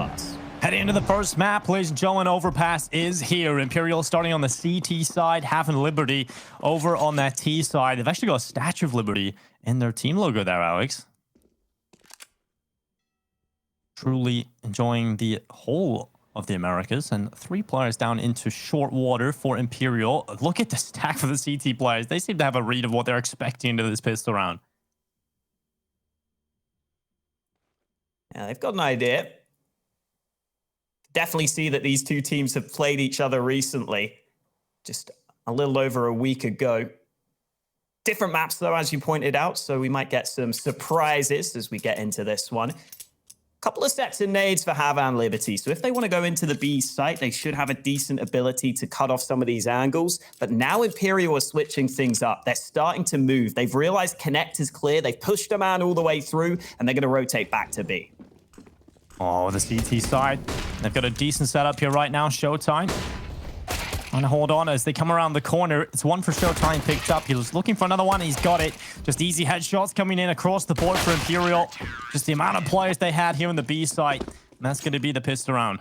Overpass. Heading into the first map, ladies and gentlemen, Overpass is here. Imperial starting on the CT side, Havan Liberty over on that T side. They've actually got a Statue of Liberty in their team logo there, Alex. Truly enjoying the whole of the Americas, and 3 players down into short water for Imperial. Look at the stack for the CT players. They seem to have a read of what they're expecting into this pistol round. Yeah, they've got an idea. Definitely see that these two teams have played each other recently, just a little over a week ago. Different maps, though, as you pointed out, so we might get some surprises as we get into this one. Couple of sets of nades for Havan Liberty, so if they want to go into the B site, they should have a decent ability to cut off some of these angles. But now Imperial are switching things up. They're starting to move. They've realized Connect is clear. They've pushed a man all the way through, and they're going to rotate back to B. Oh, the CT side. They've got a decent setup here right now. Showtime. Trying to hold on as they come around the corner. It's one for Showtime picked up. He was looking for another one. He's got it. Just easy headshots coming in across the board for Imperial. Just the amount of players they had here in the B site. And that's going to be the pistol round.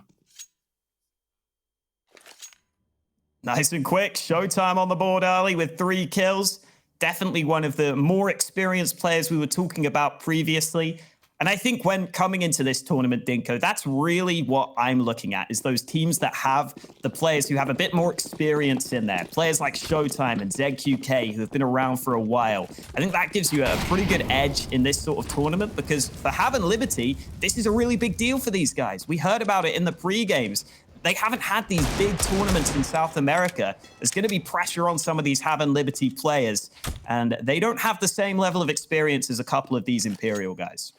Nice and quick. Showtime on the board early with 3 kills. Definitely one of the more experienced players we were talking about previously. And I think when coming into this tournament, Dinko, that's really what I'm looking at, is those teams that have the players who have a bit more experience in there. Players like Showtime and ZQK, who have been around for a while. I think that gives you a pretty good edge in this sort of tournament, because for Havan Liberty, this is a really big deal for these guys. We heard about it in the pre-games. They haven't had these big tournaments in South America. There's going to be pressure on some of these Havan Liberty players, and they don't have the same level of experience as a couple of these Imperial guys.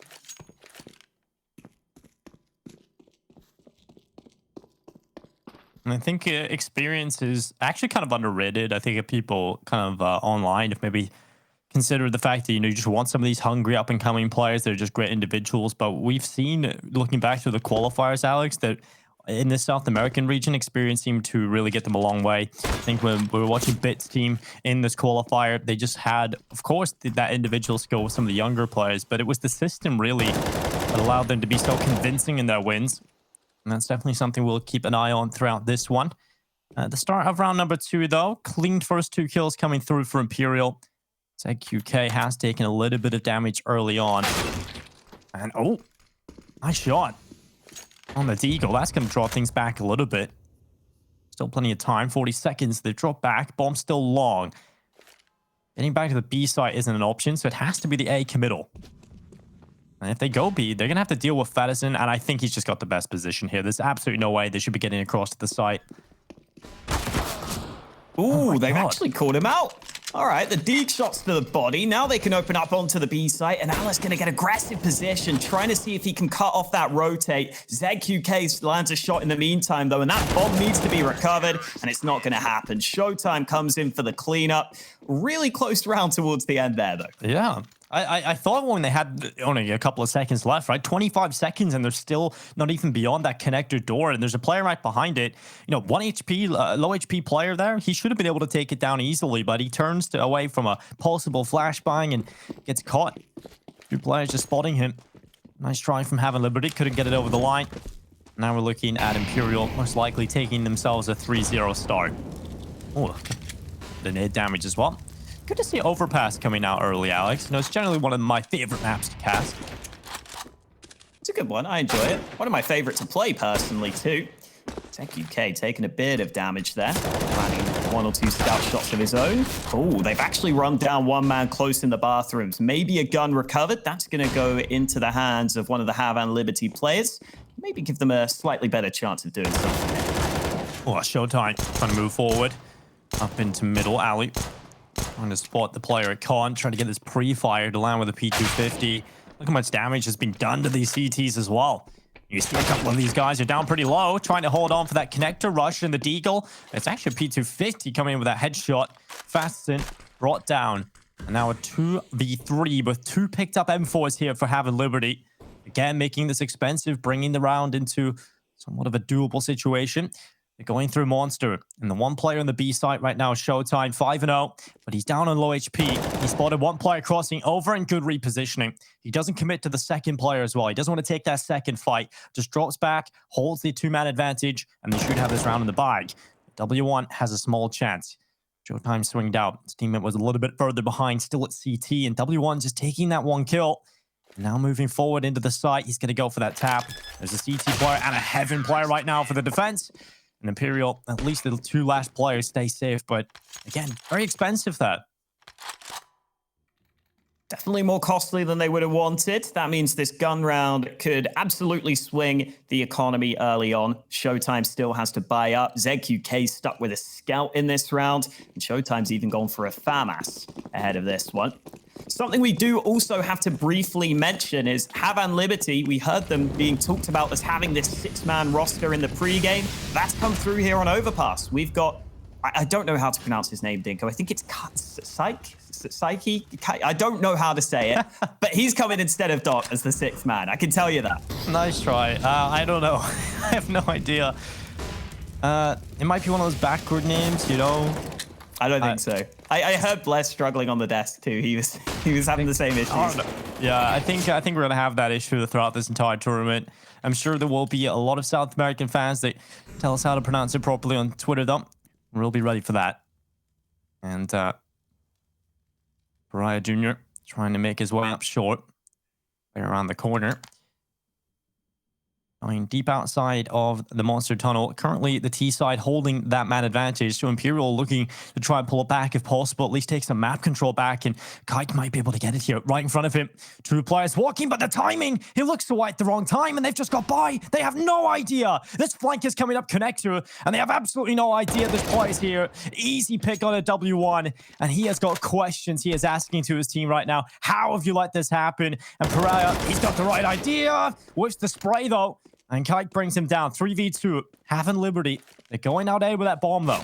And I think experience is actually kind of underrated. I think if people kind of online, if maybe consider the fact that, you just want some of these hungry up-and-coming players. They're just great individuals. But we've seen, looking back to the qualifiers, Alex, that in the South American region, experience seemed to really get them a long way. I think when we were watching Bit's team in this qualifier, they just had, of course, that individual skill with some of the younger players. But it was the system really that allowed them to be so convincing in their wins. And that's definitely something we'll keep an eye on throughout this one. The start of round number 2, though. Clean first 2 kills coming through for Imperial. ZQK has taken a little bit of damage early on. And, oh, nice shot on the Deagle. That's going to draw things back a little bit. Still plenty of time. 40 seconds. They've dropped back. Bomb still long. Getting back to the B site isn't an option, so it has to be the A committal. And if they go B, they're going to have to deal with Fedison, and I think he's just got the best position here. There's absolutely no way they should be getting across to the site. Ooh, they've actually called him out. All right, the Deke shots to the body. Now they can open up onto the B site, and Ali's going to get aggressive position, trying to see if he can cut off that rotate. ZQK lands a shot in the meantime, though, and that bomb needs to be recovered, and it's not going to happen. Showtime comes in for the cleanup. Really close round towards the end there, though. Yeah. I thought when they had only a couple of seconds left, right? 25 seconds, and they're still not even beyond that connector door. And there's a player right behind it. 1 HP, low HP player there. He should have been able to take it down easily, but he turns away from a possible flashbang and gets caught. 2 players just spotting him. Nice try from Havan Liberty. Couldn't get it over the line. Now we're looking at Imperial most likely taking themselves a 3-0 start. Oh, the nade damage as well. Good to see Overpass coming out early, Alex. It's generally one of my favorite maps to cast. It's a good one. I enjoy it. One of my favorite to play personally, too. ZQK taking a bit of damage there. Planning 1 or 2 scout shots of his own. Oh, they've actually run down one man close in the bathrooms. Maybe a gun recovered. That's going to go into the hands of one of the Havan Liberty players. Maybe give them a slightly better chance of doing something. Oh, Showtime trying to move forward. Up into middle alley. Trying to spot the player at con, trying to get this pre-fire to land with a P250. Look how much damage has been done to these CTs as well. You see a couple of these guys are down pretty low, trying to hold on for that connector rush in the Deagle. It's actually a P250 coming in with that headshot. Fastin brought down. And now a 2v3 with 2 picked up M4s here for Havan Liberty. Again, making this expensive, bringing the round into somewhat of a doable situation. They're going through Monster. And the one player on the B site right now is Showtime, 5-0. But he's down on low HP. He spotted one player crossing over and good repositioning. He doesn't commit to the second player as well. He doesn't want to take that second fight. Just drops back, holds the 2-man advantage, and they should have this round in the bag. W1 has a small chance. Showtime swinged out. His teammate was a little bit further behind, still at CT, and W1 just taking that one kill. Now moving forward into the site, he's going to go for that tap. There's a CT player and a Havan player right now for the defense. And Imperial, at least the 2 last players stay safe, but again, very expensive that. Definitely more costly than they would have wanted. That means this gun round could absolutely swing the economy early on. Showtime still has to buy up. ZQK stuck with a scout in this round, and Showtime's even gone for a FAMAS ahead of this one. Something we do also have to briefly mention is Havan Liberty. We heard them being talked about as having this 6-man roster in the pregame. That's come through here on Overpass. We've got, I don't know how to pronounce his name, Dinko. I think it's Psyche. I don't know how to say it, but he's coming instead of Doc as the 6th man. I can tell you that. Nice try. I don't know. I have no idea. It might be one of those backward names, you know? I don't think so. I heard Bless struggling on the desk too. He was having the same issues. Yeah, I think we're gonna have that issue throughout this entire tournament. I'm sure there will be a lot of South American fans that tell us how to pronounce it properly on Twitter, though. We'll be ready for that. And Pariah Jr. trying to make his way up short. Right around the corner. Going deep outside of the Monster Tunnel. Currently, the T side holding that man advantage. So Imperial looking to try and pull it back if possible. At least take some map control back. And Kite might be able to get it here right in front of him. 2 players walking, but the timing. He looks so at the wrong time, and they've just got by. They have no idea. This flank is coming up connector, and they have absolutely no idea this play is here. Easy pick on a W1, and he has got questions he is asking to his team right now. How have you let this happen? And Pariah, he's got the right idea. With the spray, though. And Kite brings him down. 3v2. Havan Liberty. They're going out A with that bomb, though.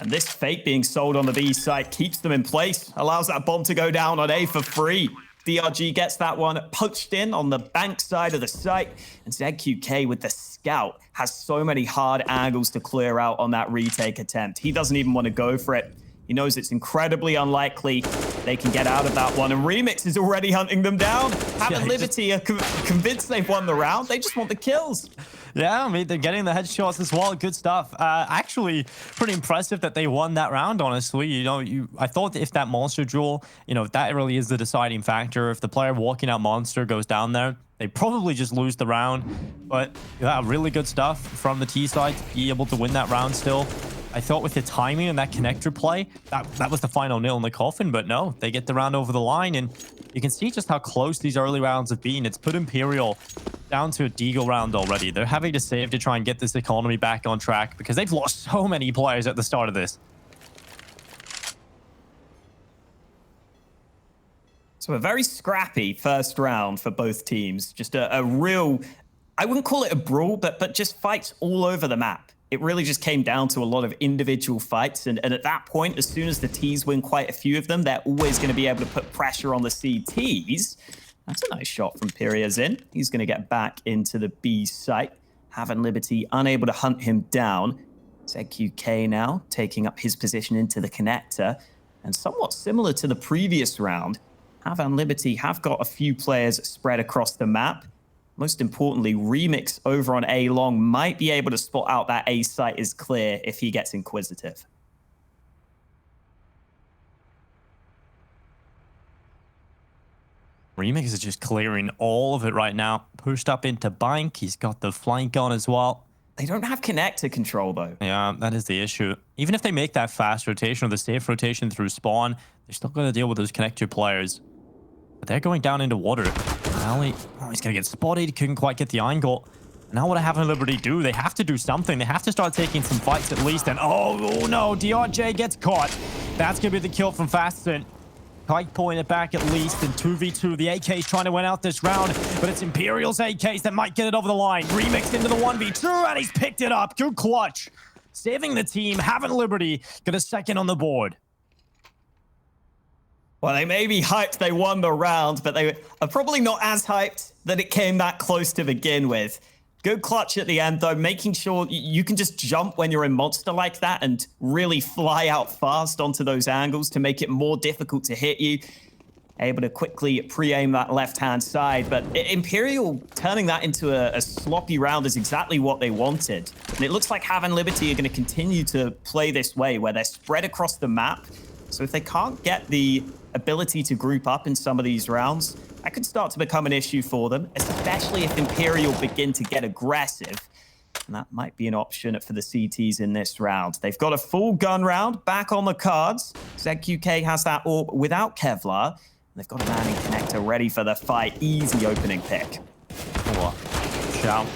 And this fake being sold on the B site keeps them in place. Allows that bomb to go down on A for free. DRG gets that one punched in on the bank side of the site. And ZQK with the scout has so many hard angles to clear out on that retake attempt. He doesn't even want to go for it. He knows it's incredibly unlikely they can get out of that one. And Remix is already hunting them down. Havan Liberty are convinced they've won the round. They just want the kills. Yeah, I mean, they're getting the headshots as well. Good stuff. Actually, pretty impressive that they won that round, honestly. You know, I thought if that Monster duel, you know, that really is the deciding factor. If the player walking out Monster goes down there, they probably just lose the round. But yeah, really good stuff from the T side to be able to win that round still. I thought with the timing and that connector play, that was the final nail in the coffin, but no, they get the round over the line, and you can see just how close these early rounds have been. It's put Imperial down to a Deagle round already. They're having to save to try and get this economy back on track because they've lost so many players at the start of this. So a very scrappy first round for both teams. Just a real, I wouldn't call it a brawl, but just fights all over the map. It really just came down to a lot of individual fights. And at that point, as soon as the Ts win quite a few of them, they're always going to be able to put pressure on the CTs. That's a nice shot from Piriazin. He's going to get back into the B site. Havan Liberty unable to hunt him down. ZQK now taking up his position into the connector. And somewhat similar to the previous round, Havan Liberty have got a few players spread across the map. Most importantly, Remix over on A long might be able to spot out that A site is clear if he gets inquisitive. Remix is just clearing all of it right now. Pushed up into bank. He's got the flank on as well. They don't have connector control, though. Yeah, that is the issue. Even if they make that fast rotation or the safe rotation through spawn, they're still going to deal with those connector players. But they're going down into water. Alley, oh, he's going to get spotted. He couldn't quite get the angle. Now what Havan Liberty do? They have to do something. They have to start taking some fights at least. And oh no, DRJ gets caught. That's going to be the kill from Fastin. Kite pulling it back at least in 2v2. The AK's trying to win out this round, but it's Imperial's AKs that might get it over the line. Remix into the 1v2, and he's picked it up. Good clutch. Saving the team. Havan Liberty got a second on the board. Well, they may be hyped they won the round, but they are probably not as hyped that it came that close to begin with. Good clutch at the end, though, making sure you can just jump when you're in monster like that and really fly out fast onto those angles to make it more difficult to hit you. Able to quickly pre-aim that left-hand side, but Imperial turning that into a sloppy round is exactly what they wanted. And it looks like Havan Liberty are going to continue to play this way, where they're spread across the map. So if they can't get the ability to group up in some of these rounds, that could start to become an issue for them, especially if Imperial begin to get aggressive. And that might be an option for the CTs in this round. They've got a full gun round back on the cards. ZQK has that AWP without Kevlar. They've got a manning connector ready for the fight. Easy opening pick. Shao.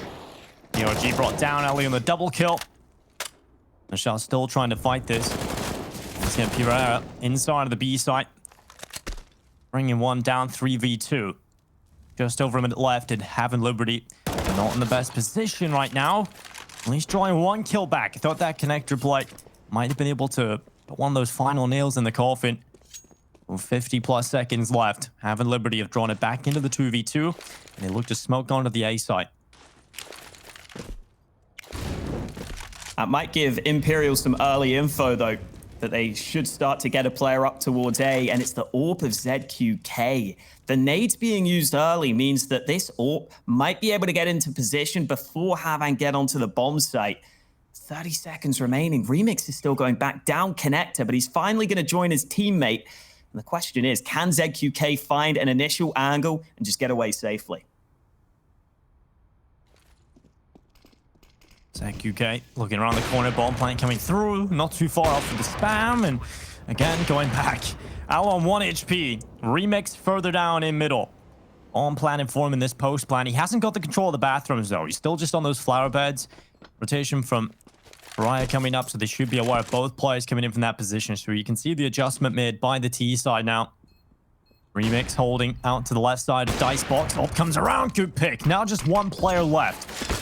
ERG brought down early on the double kill. Shao still trying to fight this. Let's get Imperial inside of the B site. Bringing one down, 3v2. Just over a minute left, and Havan Liberty are not in the best position right now. At least drawing one kill back. I thought that connector play might have been able to put one of those final nails in the coffin. 50 plus seconds left. Havan Liberty have drawn it back into the 2v2, and they look to smoke onto the A site. That might give Imperial some early info, though, that they should start to get a player up towards A, and it's the AWP of ZQK. The nades being used early means that this AWP might be able to get into position before Havan get onto the bomb site. 30 seconds remaining. Remix is still going back down connector, but he's finally going to join his teammate. And the question is, can ZQK find an initial angle and just get away safely? ZQK looking around the corner, bomb plant coming through, not too far off for the spam, and again going back. Al on 1 HP. Remix further down in middle. On plan informing this post plan. He hasn't got the control of the bathrooms though. He's still just on those flower beds. Rotation from Raya coming up, so they should be aware of both players coming in from that position. So you can see the adjustment made by the T side now. Remix holding out to the left side of Dice Box. Up comes around. Good pick. Now just one player left.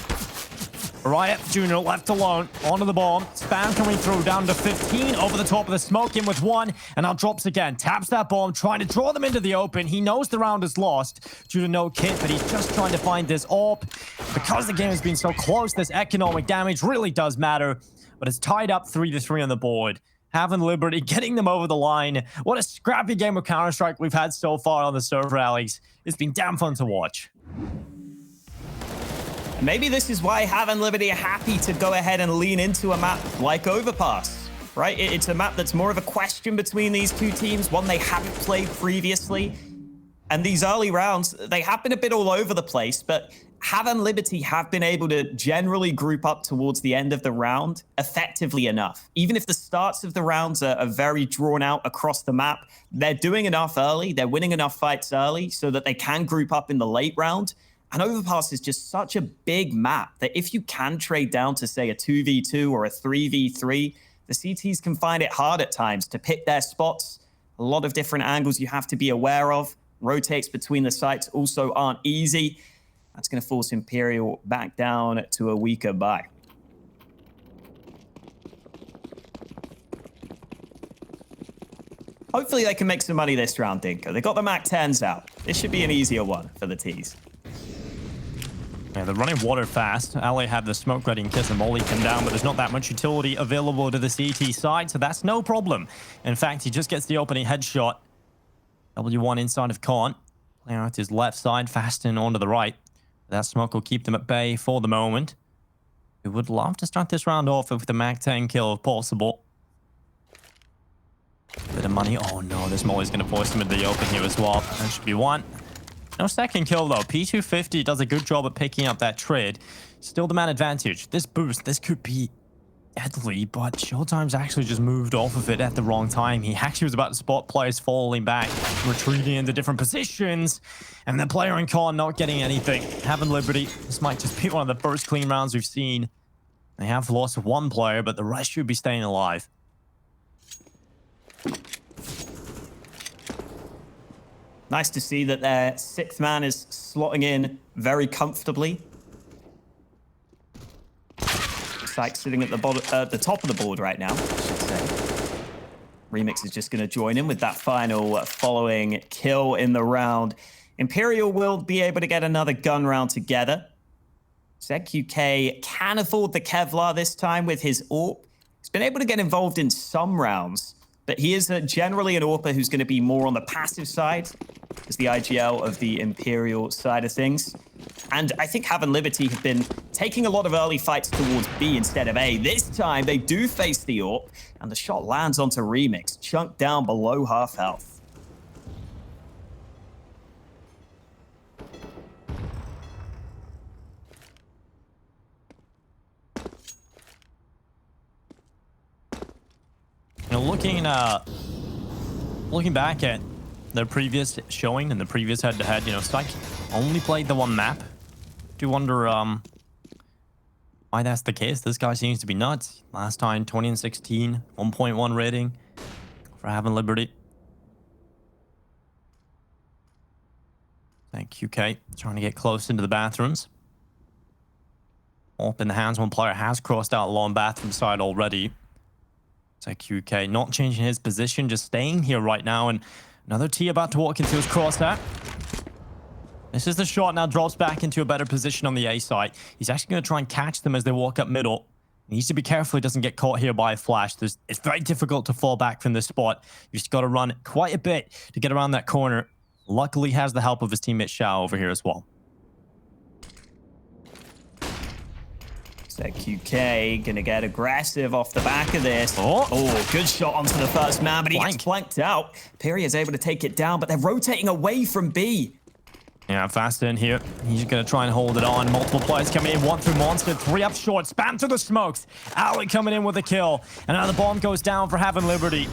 Riot Jr. left alone onto the bomb. Spam coming through down to 15 over the top of the smoke in with one, and now drops again. Taps that bomb, trying to draw them into the open. He knows the round is lost due to no kit, but he's just trying to find this AWP. Because the game has been so close, this economic damage really does matter, but it's tied up 3-3 on the board. Havan Liberty getting them over the line. What a scrappy game of Counter-Strike we've had so far on the server, Alex. It's been damn fun to watch. Maybe this is why Havan Liberty are happy to go ahead and lean into a map like Overpass, right? It's a map that's more of a question between these two teams, one they haven't played previously. And these early rounds, they have been a bit all over the place, but Havan Liberty have been able to generally group up towards the end of the round effectively enough. Even if the starts of the rounds are very drawn out across the map, they're doing enough early, they're winning enough fights early so that they can group up in the late round. And Overpass is just such a big map that if you can trade down to, say, a 2v2 or a 3v3, the CTs can find it hard at times to pick their spots. A lot of different angles you have to be aware of. Rotates between the sites also aren't easy. That's going to force Imperial back down to a weaker buy. Hopefully they can make some money this round, Dinko. They got the Mac 10s out. This should be an easier one for the Ts. Yeah, they're running water fast. Ali had the smoke ready in case the molly come down, but there's not that much utility available to the CT side, so that's no problem. In fact, he just gets the opening headshot. W1 inside of Con. Playing out his left side, fast and onto the right. That smoke will keep them at bay for the moment. We would love to start this round off with the Mac 10 kill if possible. Bit of money. Oh no, this molly's going to force him into the open here as well. That should be one. No second kill though. P250 does a good job at picking up that trade. Still the man advantage. This boost, this could be deadly, but Showtime's actually just moved off of it at the wrong time. He actually was about to spot players falling back, retreating into different positions, and the player in Con not getting anything. Havan Liberty, this might just be one of the first clean rounds we've seen. They have lost one player, but the rest should be staying alive. Nice to see that their sixth man is slotting in very comfortably. Sykes sitting at the top of the board right now, I should say. Remix is just going to join in with that final following kill in the round. Imperial will be able to get another gun round together. ZQK can afford the Kevlar this time with his AWP. He's been able to get involved in some rounds, but he is generally an AWPer who's going to be more on the passive side as the IGL of the Imperial side of things. And I think Havan Liberty have been taking a lot of early fights towards B instead of A. This time, they do face the AWP, and the shot lands onto Remix, chunked down below half health. You know, looking back at their previous showing and the previous head-to-head, you know, Psych only played the one map. Do wonder why that's the case. This guy seems to be nuts. Last time, 20 and 16, 1.1 rating for Havan Liberty. Thank you, Kate. Trying to get close into the bathrooms. Up in the hands, one player has crossed out along bathroom side already. QK not changing his position, just staying here right now, and another T about to walk into his crosshair. This is the shot, now drops back into a better position on the A side. He's actually going to try and catch them as they walk up middle. He needs to be careful he doesn't get caught here by a flash. It's very difficult to fall back from this spot. You've just got to run quite a bit to get around that corner. Luckily, he has the help of his teammate Shao over here as well. ZQK gonna get aggressive off the back of this. Oh, good shot onto the first man, but he gets blanked out. Imperial is able to take it down, but they're rotating away from B. Yeah, fast in here. He's gonna try and hold it on. Multiple players coming in, one through Monster, three up short, spam through the smokes. Ali coming in with a kill. And now the bomb goes down for Havan Liberty.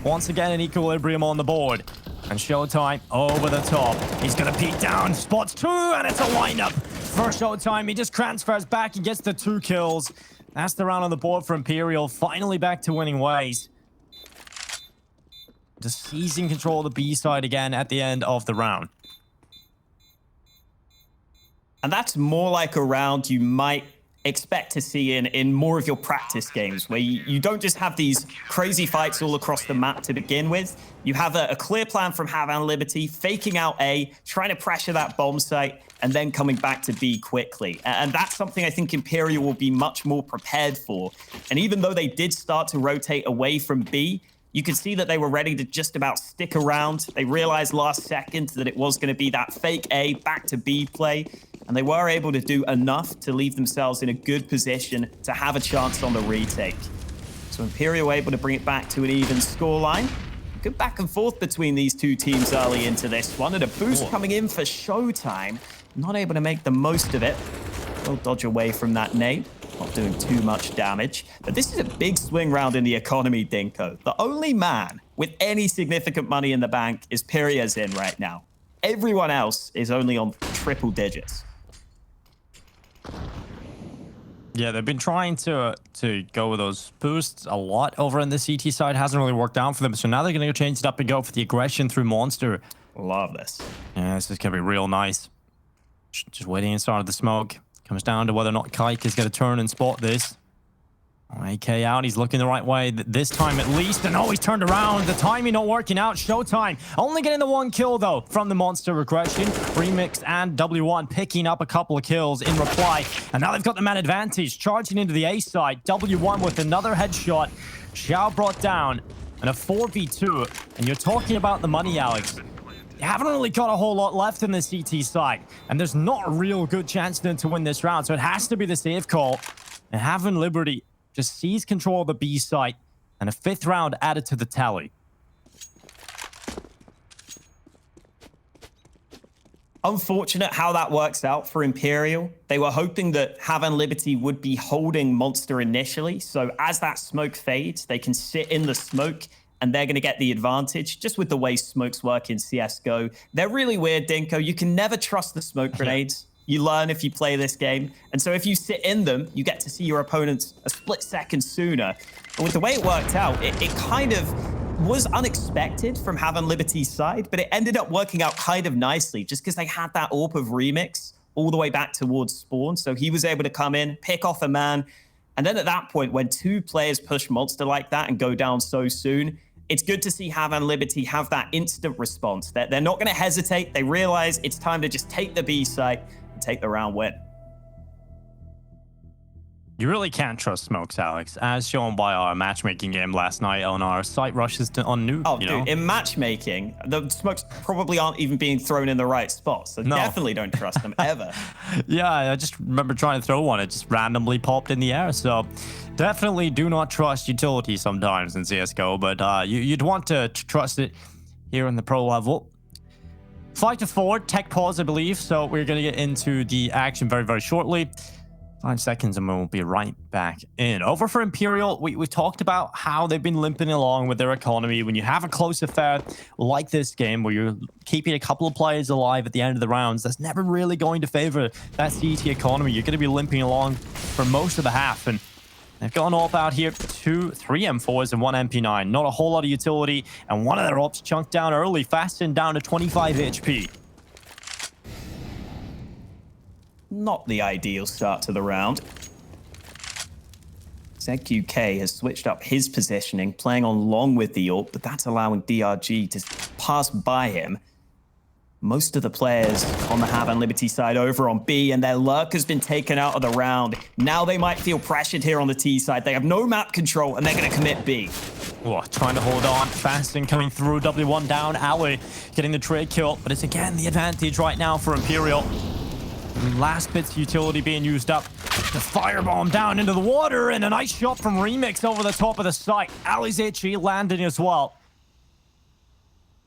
Once again, an equilibrium on the board. And Showtime over the top. He's gonna peek down, spots two, and it's a lineup. For Showtime, he just transfers back and gets the 2 kills. That's the round on the board for Imperial. Finally back to winning ways. Just seizing control of the B side again at the end of the round. And that's more like a round you might expect to see in more of your practice games, where you don't just have these crazy fights all across the map to begin with. You have a clear plan from Havan Liberty, faking out A, trying to pressure that bomb site, and then coming back to B quickly. And that's something I think Imperial will be much more prepared for. And even though they did start to rotate away from B, you could see that they were ready to just about stick around. They realized last second that it was going to be that fake A back to B play. And they were able to do enough to leave themselves in a good position to have a chance on the retake. So Imperial were able to bring it back to an even scoreline. Good back and forth between these two teams early into this one. And a boost coming in for Showtime. Not able to make the most of it. Will dodge away from that nade. Not doing too much damage. But this is a big swing round in the economy, Dinko. The only man with any significant money in the bank is Perez in right now. Everyone else is only on triple digits. Yeah, they've been trying to go with those boosts a lot over on the CT side. Hasn't really worked out for them. So now they're going to change it up and go for the aggression through Monster. Love this. Yeah, this is going to be real nice. Just waiting inside of the smoke. Comes down to whether or not Kike is going to turn and spot this. AK out, he's looking the right way this time at least, and oh, he's turned around. The timing not working out. Showtime only getting the 1 kill though from the Monster regression. Remix and W1 picking up a couple of kills in reply, and now they've got the man advantage, charging into the A side. W1 with another headshot. Xiao brought down, and a 4v2, and you're talking about the money, Alex. You haven't really got a whole lot left in the CT side, and there's not a real good chance then to win this round, so it has to be the safe call. And Havan Liberty just seize control of the B site, and a 5th round added to the tally. Unfortunate how that works out for Imperial. They were hoping that Havan Liberty would be holding Monster initially, so as that smoke fades, they can sit in the smoke, and they're going to get the advantage, just with the way smokes work in CSGO. They're really weird, Dinko. You can never trust the smoke grenades. You learn if you play this game. And so if you sit in them, you get to see your opponents a split second sooner. And with the way it worked out, it kind of was unexpected from Havan Liberty's side, but it ended up working out kind of nicely just because they had that AWP of Remix all the way back towards spawn. So he was able to come in, pick off a man. And then at that point, when 2 players push Monster like that and go down so soon, it's good to see Havan Liberty have that instant response. They're not going to hesitate. They realize it's time to just take the B site and take the round win. You really can't trust smokes, Alex, as shown by our matchmaking game last night on our site rushes on Nuke. Oh, dude, in matchmaking, the smokes probably aren't even being thrown in the right spot, so definitely don't trust them ever. Yeah, I just remember trying to throw one. It just randomly popped in the air, so definitely do not trust utility sometimes in CSGO, but you'd want to trust it here in the pro level. 5-4, tech pause, I believe, so we're going to get into the action very, very shortly. 5 seconds and we'll be right back in. Over for Imperial, we talked about how they've been limping along with their economy. When you have a close affair like this game where you're keeping a couple of players alive at the end of the rounds, that's never really going to favor that CT economy. You're going to be limping along for most of the half, and they've gone all out here. 3 M4s and 1 MP9. Not a whole lot of utility, and one of their ops chunked down early, fast and down to 25 HP. Not the ideal start to the round. ZQK has switched up his positioning, playing on long with the AWP, but that's allowing DRG to pass by him. Most of the players on the Havan Liberty side over on B, and their lurk has been taken out of the round. Now they might feel pressured here on the T side. They have no map control, and they're going to commit B. Oh, trying to hold on. Fasting coming through. W1 down. Ali getting the trade kill, but it's again the advantage right now for Imperial. Last bit's utility being used up. The firebomb down into the water, and a nice shot from Remix over the top of the site. Ali's HE landing as well.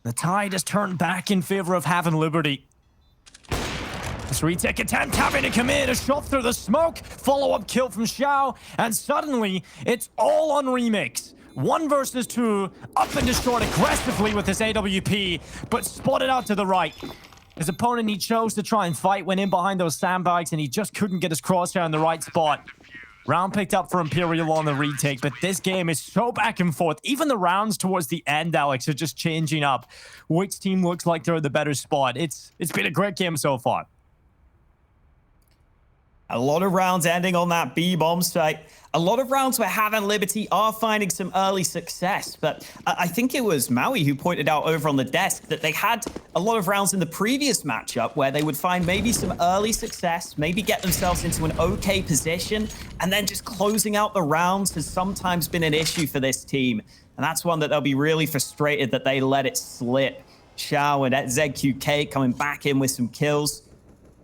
The tide has turned back in favor of Havan Liberty. This retake attempt having to commit a shot through the smoke. Follow-up kill from Xiao, and suddenly it's all on Remix. 1 versus 2, up into short aggressively with this AWP, but spotted out to the right. His opponent, he chose to try and fight, went in behind those sandbags, and he just couldn't get his crosshair in the right spot. Round picked up for Imperial on the retake, but this game is so back and forth. Even the rounds towards the end, Alex, are just changing up. Which team looks like they're in the better spot? It's been a great game so far. A lot of rounds ending on that B bomb site. A lot of rounds where Havan Liberty are finding some early success, but I think it was Maui who pointed out over on the desk that they had a lot of rounds in the previous matchup where they would find maybe some early success, maybe get themselves into an okay position, and then just closing out the rounds has sometimes been an issue for this team. And that's one that they'll be really frustrated that they let it slip. Xiao and ZQK coming back in with some kills.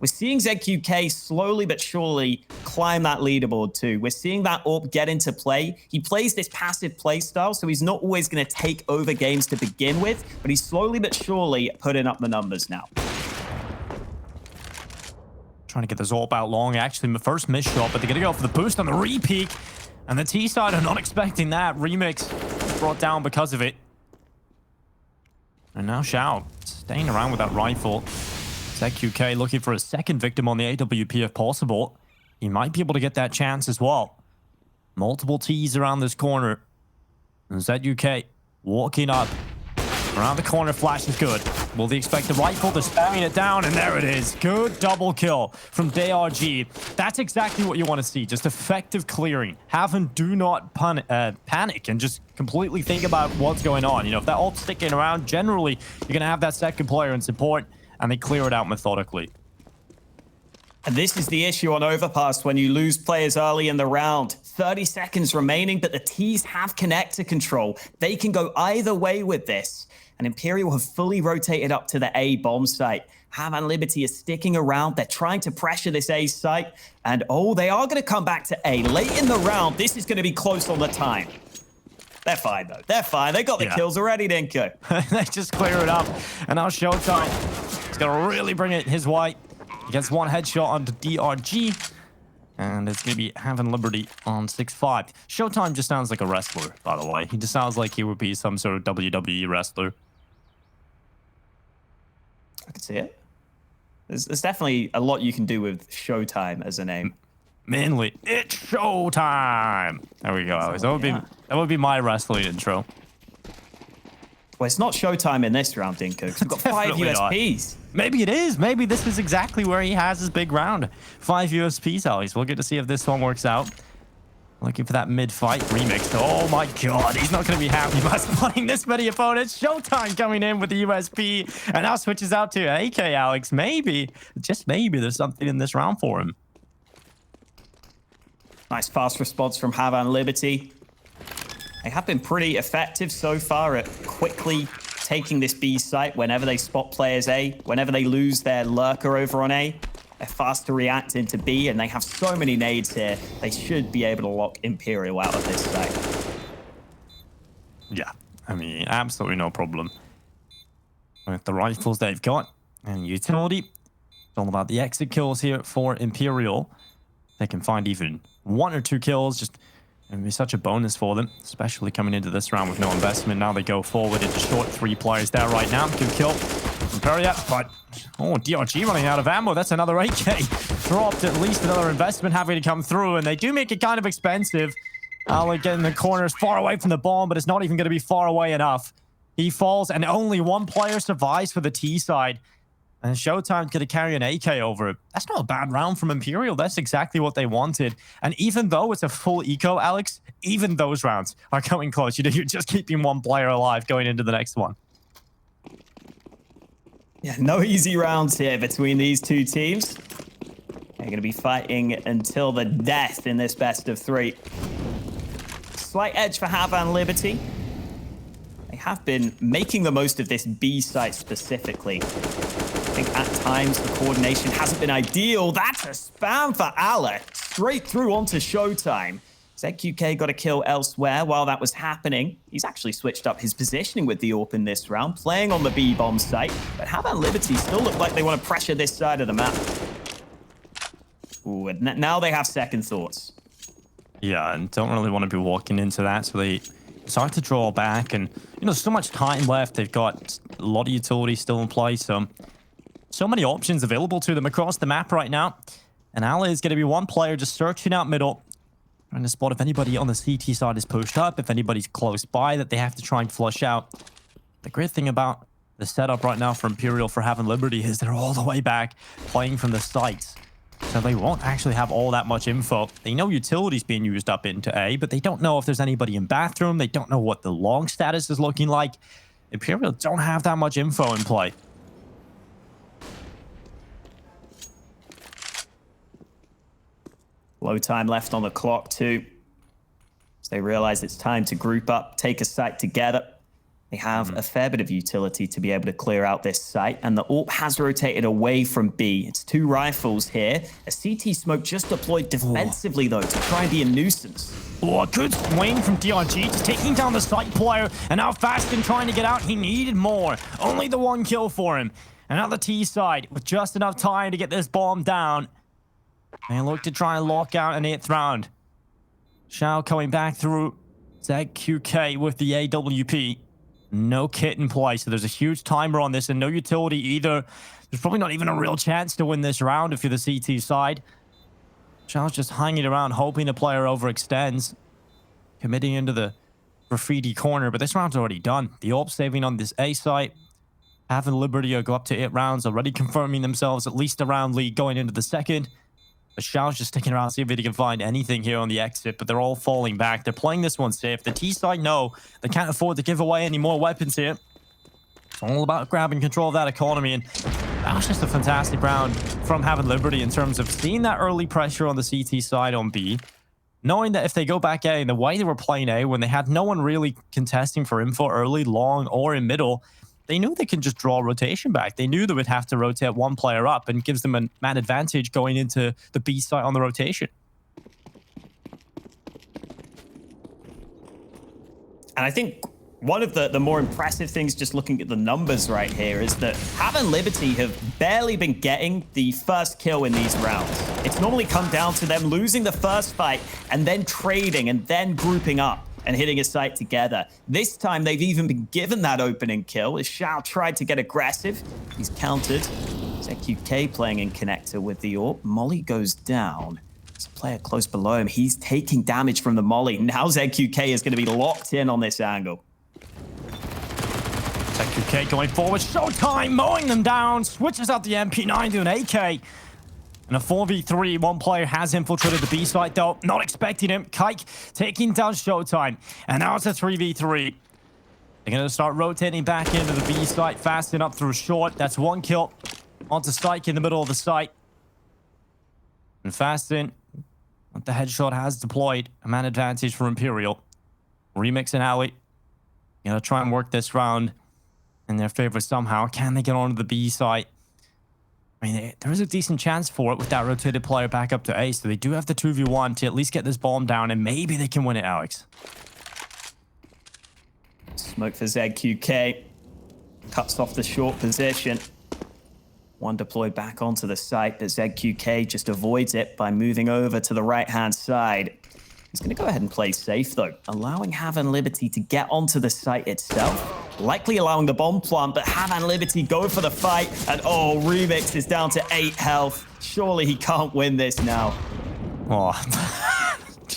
We're seeing ZQK slowly but surely climb that leaderboard too. We're seeing that AWP get into play. He plays this passive play style, so he's not always going to take over games to begin with, but he's slowly but surely putting up the numbers now. Trying to get this AWP out long. Actually, my first miss shot, but they're going to go for the boost on the re-peek. And the T side are not expecting that. Remix brought down because of it. And now Xiao staying around with that rifle. ZQK looking for a second victim on the AWP if possible. He might be able to get that chance as well. Multiple T's around this corner. And ZQK walking up. Around the corner, flash is good. Will they expect the rifle? They're spamming it down, and there it is. Good double kill from DRG. That's exactly what you want to see. Just effective clearing. Havan, do not panic and just completely think about what's going on. You know, if that ult's sticking around, generally, you're going to have that second player in support, and they clear it out methodically. And this is the issue on Overpass when you lose players early in the round. 30 seconds remaining, but the T's have connector control. They can go either way with this. And Imperial have fully rotated up to the A bomb site. Havan Liberty is sticking around. They're trying to pressure this A site. And oh, they are going to come back to A. Late in the round, this is going to be close on the time. They're fine, though. They're fine. They got the kills already, Dinko. They just clear it up. And now Showtime. He's going to really bring it his way. He gets one headshot onto DRG. And it's going to be Havan Liberty on 6-5. Showtime just sounds like a wrestler, by the way. He just sounds like he would be some sort of WWE wrestler. I can see it. There's definitely a lot you can do with Showtime as a name. Mainly, it's Showtime. There we go, Alex. That would be my wrestling intro. Well, it's not Showtime in this round, Dinko, because we've got 5 USPs. Maybe it is. Maybe this is exactly where he has his big round. 5 USPs, Alex. We'll get to see if this one works out. Looking for that mid-fight remix. Oh my god, he's not going to be happy about spotting this many opponents. Showtime coming in with the USP, and now switches out to AK, Alex. Maybe, just maybe, there's something in this round for him. Nice fast response from Havan Liberty. They have been pretty effective so far at quickly taking this B site whenever they spot players A, whenever they lose their lurker over on A. They're fast to react into B, and they have so many nades here. They should be able to lock Imperial out of this site. Yeah, I mean, absolutely no problem. With the rifles they've got and utility, it's all about the exit kills here for Imperial. They can find even 1 or 2 kills, just it'd be such a bonus for them, especially coming into this round with no investment. Now they go forward into short. 3 players there right now. Good kill from Imperial, but DRG running out of ammo. That's another AK dropped. At least another investment having to come through, and they do make it kind of expensive. Ali getting the corners far away from the bomb, but it's not even going to be far away enough. He falls, and only 1 player survives for the T side. And Showtime's going to carry an AK over it. That's not a bad round from Imperial. That's exactly what they wanted. And even though it's a full eco, Alex, even those rounds are coming close. You're just keeping 1 player alive going into the next one. Yeah, no easy rounds here between these 2 teams. They're going to be fighting until the death in this best of 3. Slight edge for Havan Liberty. They have been making the most of this B site specifically. I think at times the coordination hasn't been ideal. That's a spam for Ale. Straight through onto Showtime. ZQK got a kill elsewhere while that was happening. He's actually switched up his positioning with the AWP in this round, playing on the B-bomb site. But Havan Liberty still look like they want to pressure this side of the map. Ooh, and now they have second thoughts. Yeah, and don't really want to be walking into that, so they start to draw back. And, you know, so much time left. They've got a lot of utility still in play, so many options available to them across the map right now. And Ale is going to be 1 player just searching out middle, trying to spot if anybody on the CT side is pushed up, if anybody's close by that they have to try and flush out. The great thing about the setup right now for Imperial for Havan Liberty is they're all the way back playing from the sites. So they won't actually have all that much info. They know utility's being used up into A, but they don't know if there's anybody in bathroom. They don't know what the long status is looking like. Imperial don't have that much info in play. Low time left on the clock too. So they realize it's time to group up, take a site together. They have a fair bit of utility to be able to clear out this site, and the AWP has rotated away from B. It's 2 rifles here. A CT smoke just deployed defensively, though, to try and be a nuisance. Oh, a good swing from DRG, just taking down the site player, and now Fastin trying to get out. He needed more. Only the 1 kill for him. And now the T side, with just enough time to get this bomb down. They look to try and lock out an 8th round. Shao coming back through. ZQK with the AWP. No kit in play, so there's a huge timer on this and no utility either. There's probably not even a real chance to win this round if you're the CT side. Shao's just hanging around, hoping the player overextends. Committing into the graffiti corner, but this round's already done. The AWP saving on this A site. Having Liberty go up to 8 rounds, already confirming themselves at least a round lead going into the second. But Shao's just sticking around, see if he can find anything here on the exit, but they're all falling back. They're playing this one safe. The T side, no, they can't afford to give away any more weapons here. It's all about grabbing control of that economy, and that was just a fantastic round from Havan Liberty in terms of seeing that early pressure on the CT side on B, knowing that if they go back A, and the way they were playing A, when they had no one really contesting for info early, long, or in middle, they knew they can just draw rotation back. They knew they would have to rotate 1 player up, and gives them a man advantage going into the B site on the rotation. And I think one of the more impressive things, just looking at the numbers right here, is that Havan Liberty have barely been getting the first kill in these rounds. It's normally come down to them losing the first fight and then trading and then grouping up and hitting a site together. This time, they've even been given that opening kill as Shao tried to get aggressive. He's countered. ZQK playing in connector with the AWP. Molly goes down. There's a player close below him. He's taking damage from the Molly. Now ZQK is going to be locked in on this angle. ZQK going forward. Showtime mowing them down. Switches out the MP9 to an AK. And a 4v3, 1 player has infiltrated the B site, though. Not expecting him. Kike taking down Showtime. And now it's a 3v3. They're going to start rotating back into the B site, fasting up through short. That's 1 kill onto Syke in the middle of the site. And Fastin But the headshot has deployed. A man advantage for Imperial. Remix and Ali. Gonna try and work this round in their favor somehow. Can they get onto the B site? I mean, there is a decent chance for it with that rotated player back up to A, so they do have the 2v1 to at least get this bomb down, and maybe they can win it, Alex. Smoke for ZQK. Cuts off the short position. One deployed back onto the site, but ZQK just avoids it by moving over to the right-hand side. He's going to go ahead and play safe, though, allowing Havan Liberty to get onto the site itself. Likely allowing the bomb plant, but Havan Liberty go for the fight. And oh, Remix is down to 8 health. Surely he can't win this now. Oh,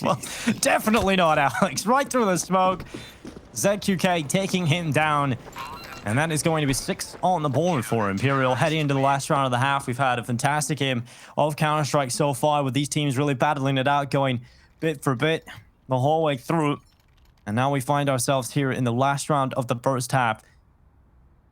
well, definitely not, Alex. Right through the smoke. ZQK taking him down. And that is going to be 6 on the board for Imperial. Heading into the last round of the half, we've had a fantastic game of Counter-Strike so far, with these teams really battling it out, going bit for bit the whole way through. And now we find ourselves here in the last round of the first half.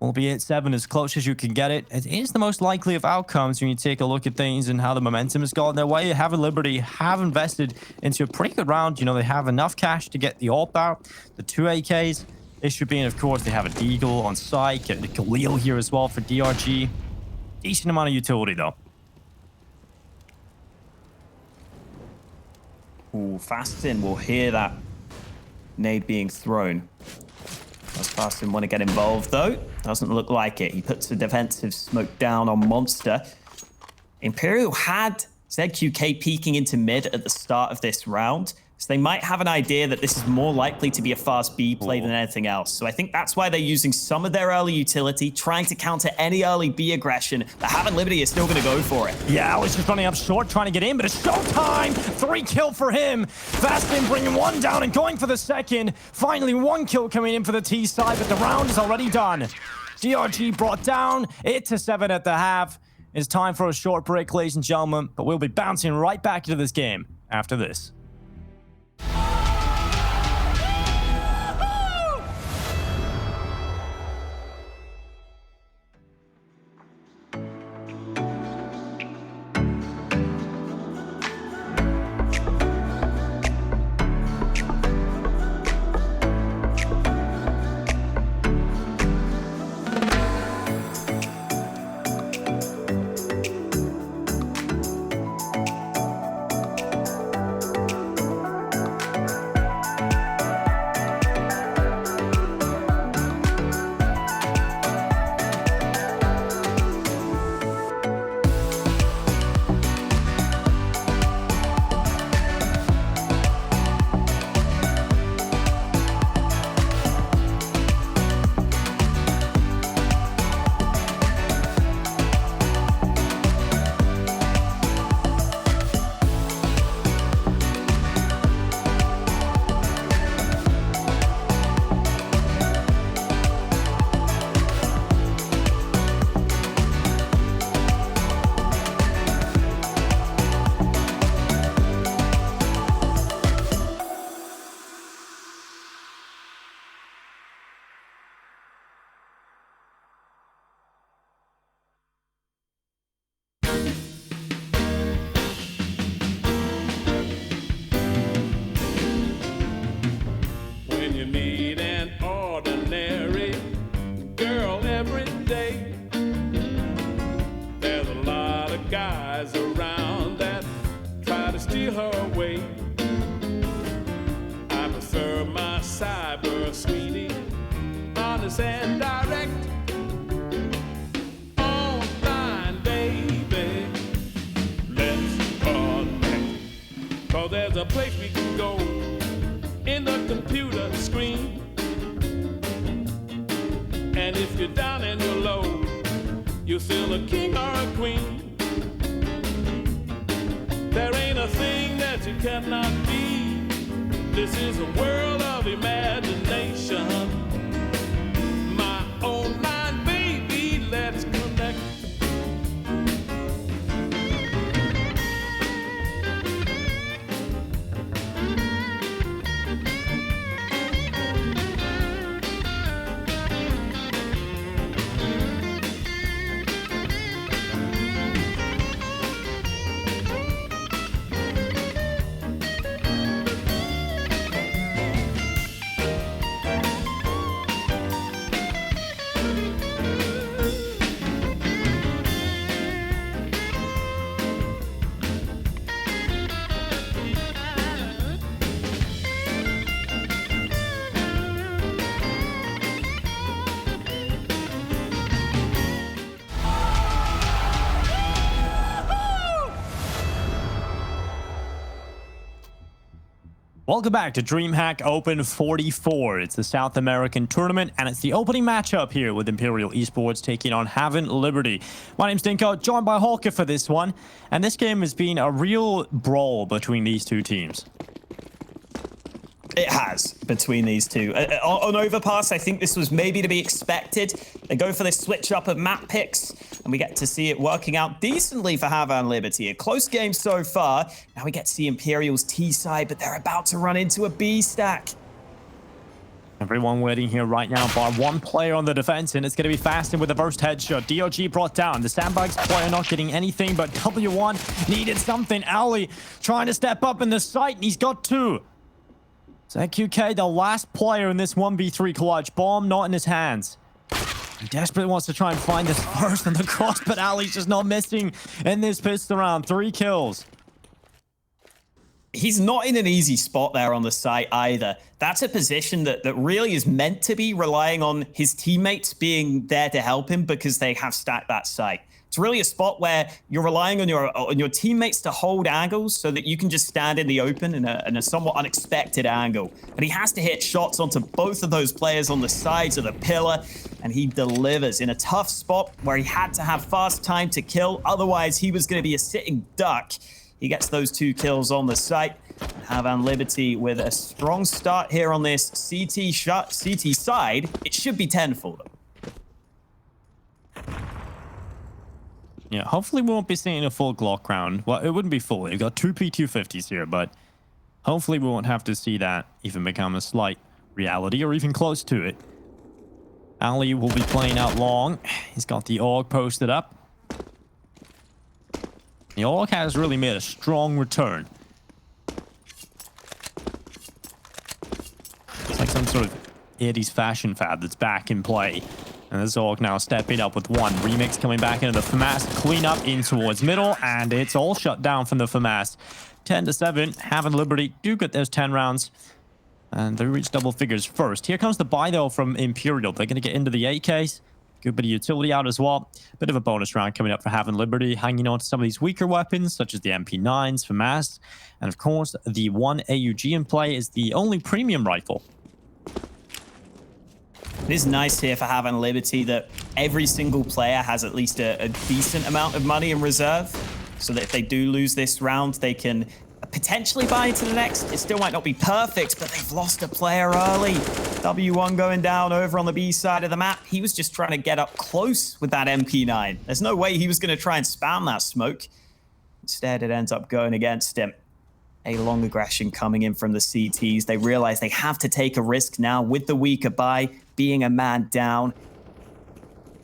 Albeit 7 as close as you can get it. It is the most likely of outcomes when you take a look at things and how the momentum has gone their way. Havan Liberty have invested into a pretty good round. You know, they have enough cash to get the AWP out, the 2 AKs. Issue being, of course, they have a Deagle on site, get the Khalil here as well for DRG. Decent amount of utility, though. Ooh, Fastin will hear that nade being thrown. Does Fastin want to get involved, though? Doesn't look like it. He puts a defensive smoke down on Monster. Imperial had ZQK peeking into mid at the start of this round, so they might have an idea that this is more likely to be a fast B play than anything else. So I think that's why they're using some of their early utility, trying to counter any early B aggression. But Havan Liberty is still going to go for it. Yeah, I was just running up short, trying to get in, but it's showtime! 3 kill for him. Fastin bringing 1 down and going for the second. Finally, 1 kill coming in for the T side, but the round is already done. DRG brought down, it to 7 at the half. It's time for a short break, ladies and gentlemen, but we'll be bouncing right back into this game after this. And direct online, baby. Let's connect. 'Cause there's a place we can go in the computer screen. And if you're down and you're low, you're still a king or a queen. There ain't a thing that you cannot be. This is a world of imagination. Online, baby, let's connect. Welcome back to DreamHack Open 44. It's the South American tournament, and it's the opening matchup here with Imperial eSports taking on Havan Liberty. My name's Dinko, joined by Hawker for this one, and this game has been a real brawl between these two teams. It has, between these two. On Overpass, I think this was maybe to be expected. They go for this switch up of map picks, and we get to see it working out decently for Havan Liberty. A close game so far. Now we get to see Imperial's T side, but they're about to run into a B stack. Everyone waiting here right now, bar one player on the defense, and it's going to be Fasten with the first headshot. DOG brought down. The Sandbags player not getting anything, but W1 needed something. Ali trying to step up in the site, and he's got two. ZQK, the last player in this 1v3 clutch. Bomb not in his hands. He desperately wants to try and find this first on the cross, but Ali's just not missing in this pistol round. 3 kills. He's not in an easy spot there on the site either. That's a position that really is meant to be relying on his teammates being there to help him because they have stacked that site. It's really a spot where you're relying on your teammates to hold angles so that you can just stand in the open in a somewhat unexpected angle. But he has to hit shots onto both of those players on the sides of the pillar, and he delivers in a tough spot where he had to have fast time to kill. Otherwise, he was going to be a sitting duck. He gets those 2 kills on the site. Havan Liberty with a strong start here on this CT side. It should be 10 for them. Yeah, hopefully we won't be seeing a full Glock round. Well, it wouldn't be full. We've got 2 P250s here, but hopefully we won't have to see that even become a slight reality or even close to it. Ali will be playing out long. He's got the AUG posted up. The AUG has really made a strong return. It's like some sort of 80s fashion fad that's back in play. And the Zorg now stepping up with 1. Remix coming back into the FAMAS. Clean up in towards middle. And it's all shut down from the FAMAS. 10-7. Havan Liberty do get those 10 rounds. And they reach double figures first. Here comes the buy, though, from Imperial. They're going to get into the AKs. Good bit of utility out as well. Bit of a bonus round coming up for Havan Liberty. Hanging on to some of these weaker weapons, such as the MP9s, FAMAS. And, of course, the 1 AUG in play is the only premium rifle. It is nice here for Havan Liberty that every single player has at least a decent amount of money in reserve, so that if they do lose this round, they can potentially buy into the next. It still might not be perfect, but they've lost a player early. W1 going down over on the B side of the map. He was just trying to get up close with that MP9. There's no way he was going to try and spam that smoke. Instead, it ends up going against him. A long aggression coming in from the CTs. They realize they have to take a risk now with the weaker buy, being a man down.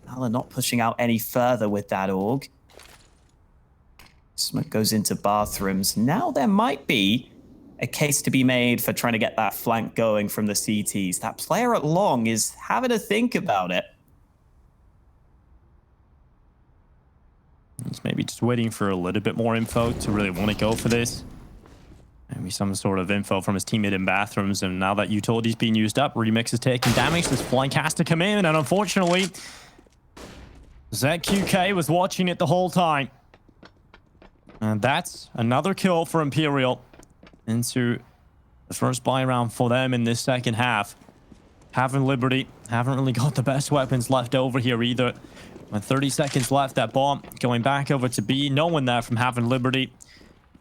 Now they're not pushing out any further with that AUG. Smoke goes into bathrooms. Now there might be a case to be made for trying to get that flank going from the CTs. That player at long is having to think about it. He's maybe just waiting for a little bit more info to really want to go for this. Maybe some sort of info from his teammate in bathrooms. And now that utility's being used up, Remix is taking damage. This flank has to come in. And unfortunately, ZQK was watching it the whole time. And that's another kill for Imperial into the first buy round for them in this second half. Havan Liberty haven't really got the best weapons left over here either. With 30 seconds left, that bomb going back over to B. No one there from Havan Liberty.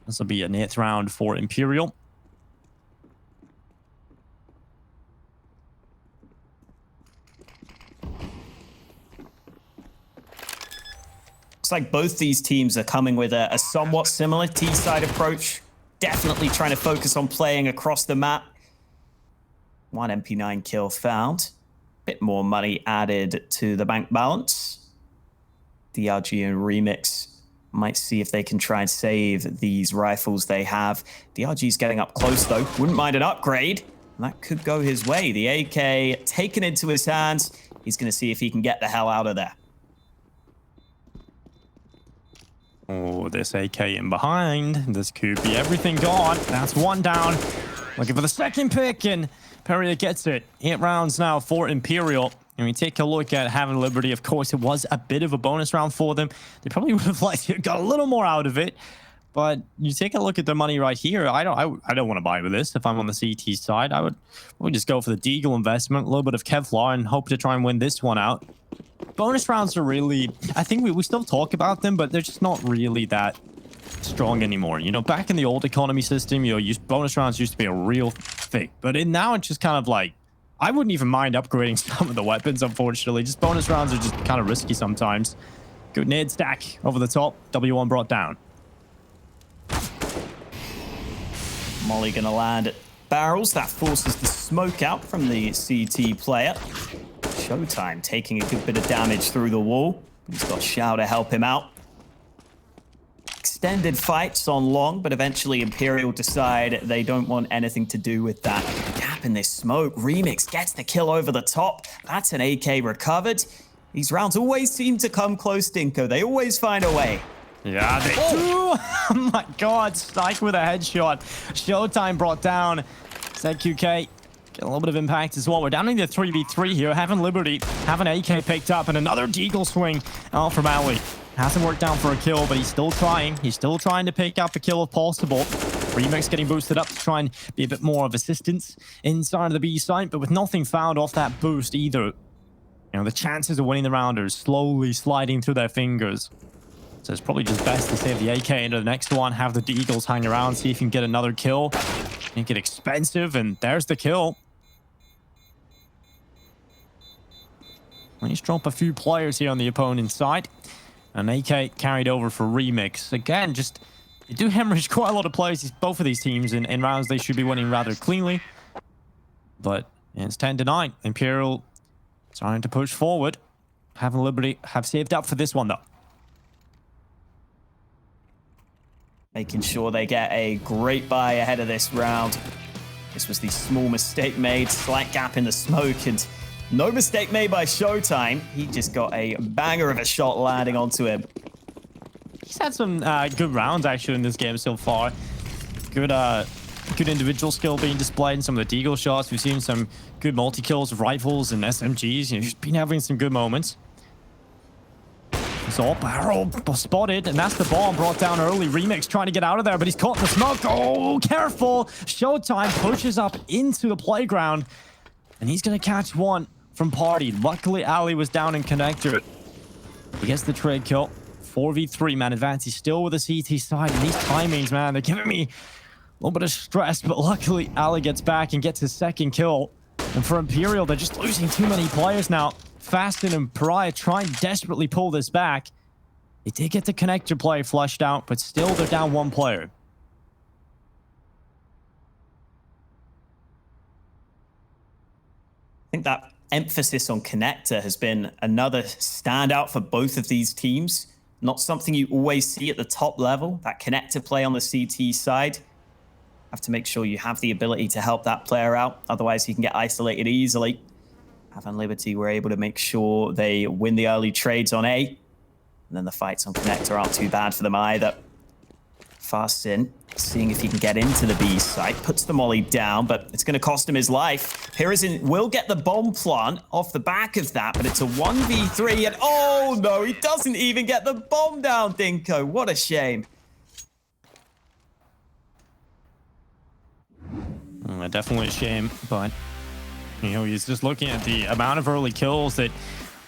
This will be an 8th round for Imperial. Looks like both these teams are coming with a somewhat similar T-side approach. Definitely trying to focus on playing across the map. 1 MP9 kill found. Bit more money added to the bank balance. DRG and Remix might see if they can try and save these rifles they have. DRG's getting up close, though. Wouldn't mind an upgrade. And that could go his way. The AK taken into his hands. He's going to see if he can get the hell out of there. Oh, this AK in behind. This could be everything gone. That's 1 down. Looking for the second pick, and Imperial gets it. 8 rounds now for Imperial. And we take a look at Havan Liberty. Of course, it was a bit of a bonus round for them. They probably would have liked to have got a little more out of it. But you take a look at the money right here. I don't want to buy with this. If I'm on the CT side, I would just go for the Deagle investment, a little bit of Kevlar, and hope to try and win this one out. Bonus rounds are really, I think we still talk about them, but they're just not really that strong anymore. You know, back in the old economy system, you know, bonus rounds used to be a real thing. But now it's just kind of like, I wouldn't even mind upgrading some of the weapons, unfortunately. Just bonus rounds are just kind of risky sometimes. Good nade stack over the top. W1 brought down. Molly gonna land at barrels. That forces the smoke out from the CT player. Showtime taking a good bit of damage through the wall. He's got Shao to help him out. Extended fights on long, but eventually Imperial decide they don't want anything to do with that. Gap in this smoke. Remix gets the kill over the top. That's an AK recovered. These rounds always seem to come close, Dinko. They always find a way. Yeah, they do. Oh my god, Strike with a headshot. Showtime brought down ZQK. Get a little bit of impact as well. We're down in the 3v3 here. Having Liberty, having AK picked up, and another Deagle swing out from Ali. Hasn't worked out for a kill, but he's still trying. He's still trying to pick up a kill if possible. Remix getting boosted up to try and be a bit more of assistance inside of the B site, but with nothing found off that boost either. You know, the chances of winning the round are slowly sliding through their fingers. So it's probably just best to save the AK into the next one, have the Deagles hang around, see if you can get another kill. Make it expensive, and there's the kill. Let's drop a few players here on the opponent's side. An AK carried over for Remix. Again, just they do hemorrhage quite a lot of players, both of these teams, in rounds they should be winning rather cleanly. But it's 10-9. Imperial trying to push forward. Having Liberty have saved up for this one, though. Making sure they get a great buy ahead of this round. This was the small mistake made, slight gap in the smoke, and no mistake made by Showtime. He just got a banger of a shot landing onto him. He's had some good rounds, actually, in this game so far. Good individual skill being displayed in some of the Deagle shots. We've seen some good multi-kills with rifles and SMGs. You know, he's been having some good moments. So barrel spotted, and that's the bomb brought down early. Remix trying to get out of there, but he's caught in the smoke. Oh, careful! Showtime pushes up into the playground, and he's going to catch one from Party. Luckily, Ali was down in connector. He gets the trade kill. 4v3, man. Advance. He's still with the CT side, and these timings, man, they're giving me a little bit of stress, but luckily, Ali gets back and gets his second kill. And for Imperial, they're just losing too many players now. Fastin and Pariah trying to desperately pull this back. They did get the connector play flushed out, but still they're down one player. I think that emphasis on connector has been another standout for both of these teams. Not something you always see at the top level, that connector play on the CT side. Have to make sure you have the ability to help that player out, otherwise he can get isolated easily. Havan Liberty were able to make sure they win the early trades on A. And then the fights on connector aren't too bad for them either. Fast in, seeing if he can get into the B site. Puts the molly down, but it's going to cost him his life. Hirizon will get the bomb plant off the back of that, but it's a 1v3. And oh no, he doesn't even get the bomb down, Dinko. What a shame. Definitely a shame, but you know, he's just looking at the amount of early kills that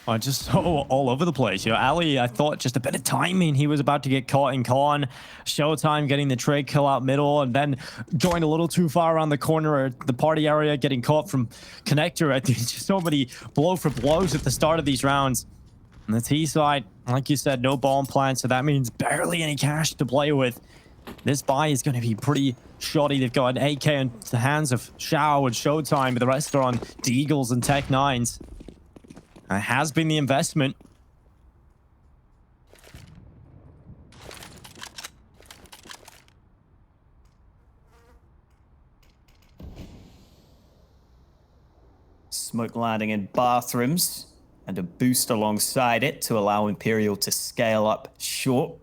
are just so all over the place. You know, Ali, I thought just a bit of timing. He was about to get caught in con. Showtime getting the trade kill out middle and then going a little too far around the corner at the party area, getting caught from connector. I think just so many blow for blows at the start of these rounds. On the T side, like you said, no bomb plant, so that means barely any cash to play with. This buy is going to be pretty shoddy. They've got an AK in the hands of Shao and Showtime, but the rest are on Deagles and Tech 9s. It has been the investment. Smoke landing in bathrooms and a boost alongside it to allow Imperial to scale up short.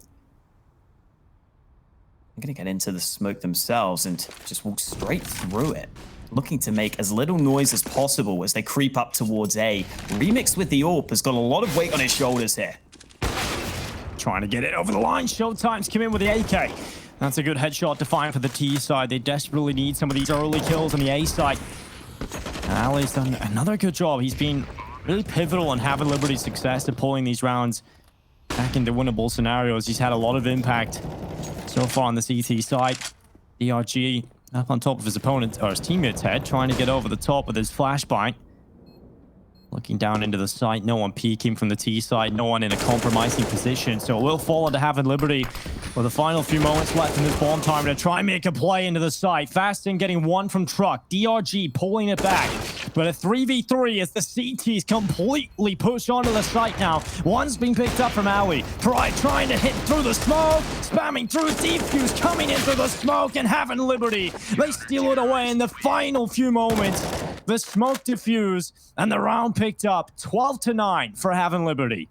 I'm going to get into the smoke themselves and just walk straight through it, looking to make as little noise as possible as they creep up towards A. Remix with the AWP has got a lot of weight on his shoulders here. Trying to get it over the line. Showtime's come in with the AK. That's a good headshot to find for the T side. They desperately need some of these early kills on the A side. And Ali's done another good job. He's been really pivotal in having Liberty's success at pulling these rounds back into winnable scenarios. He's had a lot of impact so far on the CT side. DRG up on top of his opponent, or his teammate's head, trying to get over the top with his flashbang. Looking down into the site, no one peeking from the T side, no one in a compromising position. So it will fall into Havan Liberty with the final few moments left in this bomb time to try and make a play into the site. Fastin getting one from Truck. DRG pulling it back. But a 3v3 as the CTs completely push onto the site now. One's being picked up from Ali. Pride trying to hit through the smoke. Spamming through defuse, coming in through the smoke, and Havan Liberty. They steal it away in the final few moments. The smoke diffuse and the round picked up 12-9 for Havan Liberty.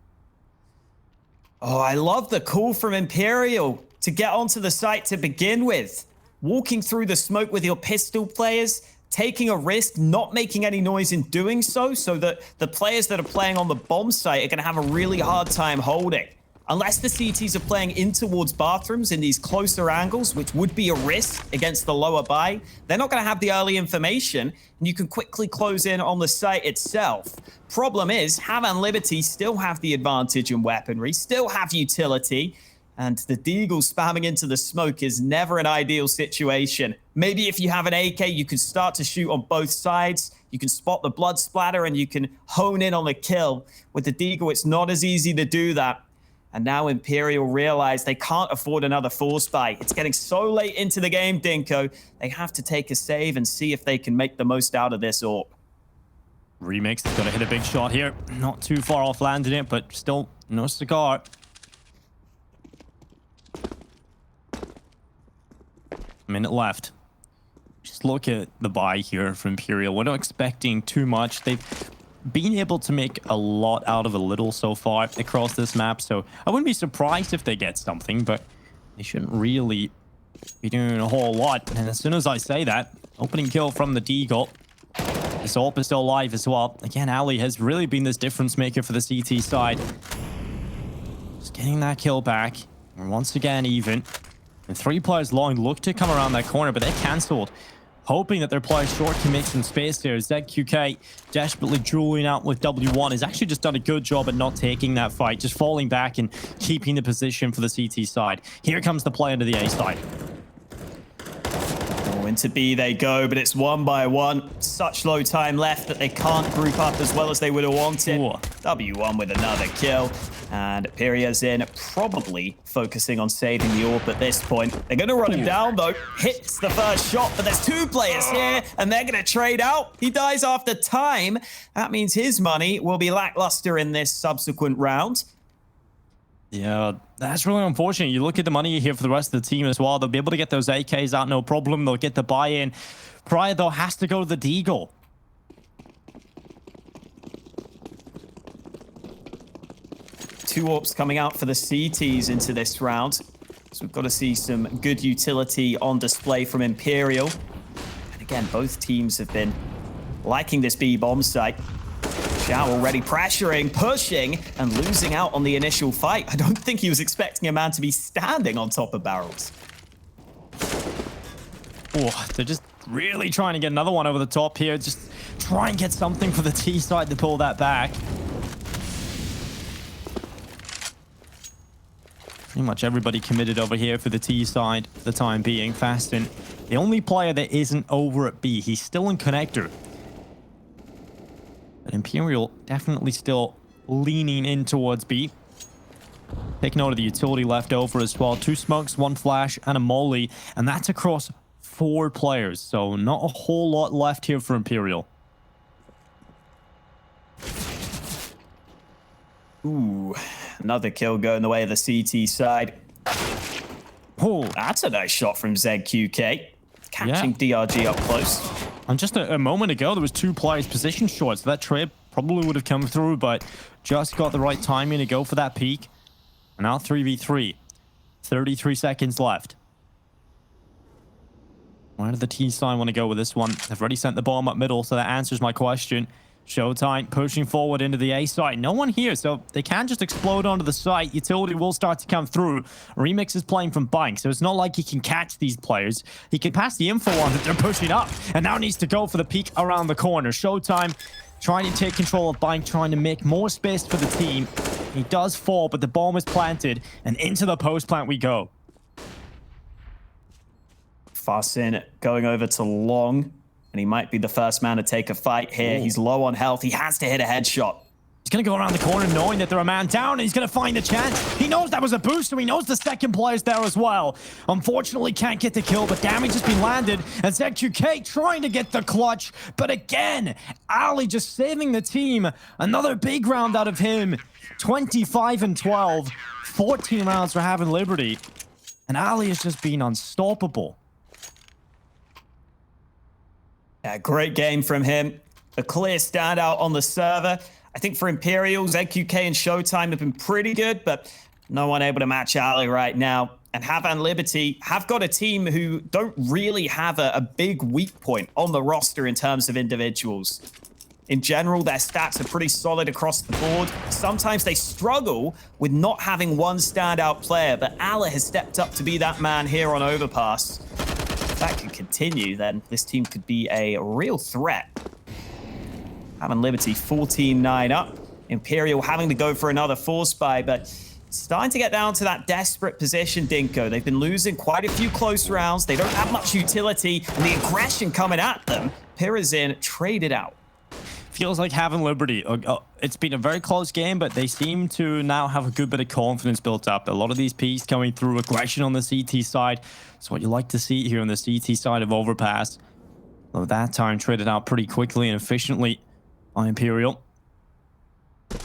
Oh, I love the call from Imperial to get onto the site to begin with. Walking through the smoke with your pistol players, taking a risk, not making any noise in doing so that the players that are playing on the bomb site are going to have a really hard time holding. Unless the CTs are playing in towards bathrooms in these closer angles, which would be a risk against the lower buy, they're not going to have the early information, and you can quickly close in on the site itself. Problem is, Havan Liberty still have the advantage in weaponry, still have utility, and the Deagle spamming into the smoke is never an ideal situation. Maybe if you have an AK, you can start to shoot on both sides, you can spot the blood splatter, and you can hone in on the kill. With the Deagle, it's not as easy to do that. And now Imperial realize they can't afford another force buy. It's getting so late into the game, Dinko. They have to take a save and see if they can make the most out of this AWP. Remix is going to hit a big shot here. Not too far off landing it, but still no cigar. Minute left. Just look at the buy here for Imperial. We're not expecting too much. They've been able to make a lot out of a little so far across this map, so I wouldn't be surprised if they get something, but they shouldn't really be doing a whole lot. And as soon as I say that, opening kill from the Deagle. This AWP is still alive as well. Again, Ali has really been this difference maker for the CT side. Just getting that kill back. We're once again even. And 3 players long look to come around that corner, but they cancelled. Hoping that their player short can make some space there. ZQK desperately drooling out with W1 has actually just done a good job at not taking that fight, just falling back and keeping the position for the CT side. Here comes the play into the A side. Oh, into B they go, but it's 1 by 1. Such low time left that they can't group up as well as they would have wanted. Ooh. W1 with another kill. And Imperia's in, probably focusing on saving the AWP at this point. They're going to run him down, though. Hits the first shot, but there's 2 players here, and they're going to trade out. He dies after time. That means his money will be lackluster in this subsequent round. Yeah, that's really unfortunate. You look at the money here for the rest of the team as well. They'll be able to get those AKs out, no problem. They'll get the buy-in. Pride, though, has to go to the Deagle. Two AWPs coming out for the CTs into this round. So we've got to see some good utility on display from Imperial. And again, both teams have been liking this B bomb site. Xiao already pressuring, pushing, and losing out on the initial fight. I don't think he was expecting a man to be standing on top of barrels. Oh, they're just really trying to get another one over the top here. Just try and get something for the T side to pull that back. Pretty much everybody committed over here for the T side for the time being. Fastin, the only player that isn't over at B. He's still in connector. But Imperial definitely still leaning in towards B. Take note of the utility left over as well. 2 smokes, 1 flash, and a molly. And that's across 4 players. So not a whole lot left here for Imperial. Ooh, another kill going the way of the CT side. Oh, that's a nice shot from ZQK. Catching DRG up close. And just a moment ago, there was 2 players position short, so that trade probably would have come through, but just got the right timing to go for that peak. And now 3v3. 33 seconds left. Where did the T side want to go with this one? They've already sent the bomb up middle, so that answers my question. Showtime pushing forward into the A site. No one here, so they can't just explode onto the site. Utility will start to come through. Remix is playing from Bank, so it's not like he can catch these players. He can pass the info on that they're pushing up, and now needs to go for the peek around the corner. Showtime trying to take control of Bank, trying to make more space for the team. He does fall, but the bomb is planted, and into the post plant we go. Fasin going over to Long, and he might be the first man to take a fight here. He's low on health. He has to hit a headshot. He's going to go around the corner knowing that they're a man down, and he's going to find the chance. He knows that was a boost, so he knows the second player's there as well. Unfortunately, can't get the kill, but damage has been landed, and ZQK trying to get the clutch. But again, Ali just saving the team. Another big round out of him. 25-12. 14 rounds for Havan Liberty. And Ali has just been unstoppable. Yeah, great game from him. A clear standout on the server. I think for Imperial, ZQK and Showtime have been pretty good, but no one able to match Ali right now. And Havan Liberty have got a team who don't really have a big weak point on the roster in terms of individuals. In general, their stats are pretty solid across the board. Sometimes they struggle with not having one standout player, but Allah has stepped up to be that man here on Overpass. If that can continue, then this team could be a real threat. Havan Liberty 14-9 up. Imperial having to go for another force buy, but starting to get down to that desperate position, Dinko. They've been losing quite a few close rounds. They don't have much utility, and the aggression coming at them. Pirazin traded out. Feels like Havan Liberty. It's been a very close game, but they seem to now have a good bit of confidence built up. A lot of these peaks coming through, aggression on the CT side. It's what you like to see here on the CT side of Overpass. Though that time traded out pretty quickly and efficiently by Imperial. I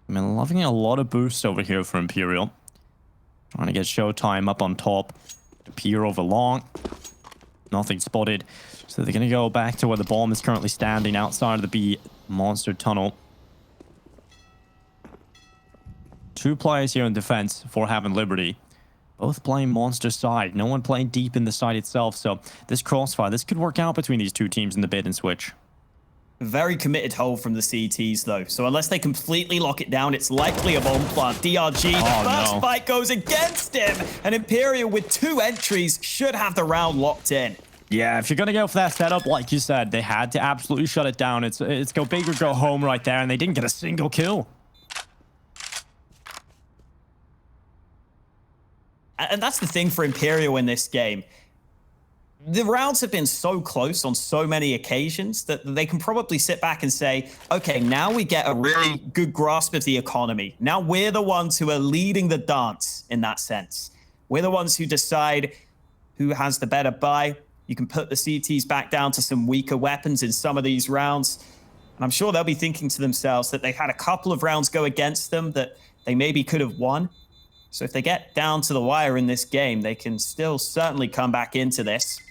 mean, loving a lot of boosts over here for Imperial. Trying to get Showtime up on top. Peer over long. Nothing spotted. So they're going to go back to where the bomb is currently standing outside of the B monster tunnel. 2 players here in defense for Havan Liberty. Both playing monster side. No one playing deep in the side itself. So this crossfire, this could work out between these 2 teams in the bid and switch. Very committed hold from the CTs, though. So unless they completely lock it down, it's likely a bomb plant. DRG, the first fight goes against him. And Imperial, with 2 entries, should have the round locked in. Yeah, if you're going to go for that setup, like you said, they had to absolutely shut it down. It's go big or go home right there, and they didn't get a single kill. And that's the thing for Imperial in this game. The rounds have been so close on so many occasions that they can probably sit back and say, okay, now we get a really good grasp of the economy. Now we're the ones who are leading the dance in that sense. We're the ones who decide who has the better buy. You can put the CTs back down to some weaker weapons in some of these rounds. And I'm sure they'll be thinking to themselves that they've had a couple of rounds go against them that they maybe could have won. So if they get down to the wire in this game, they can still certainly come back into this.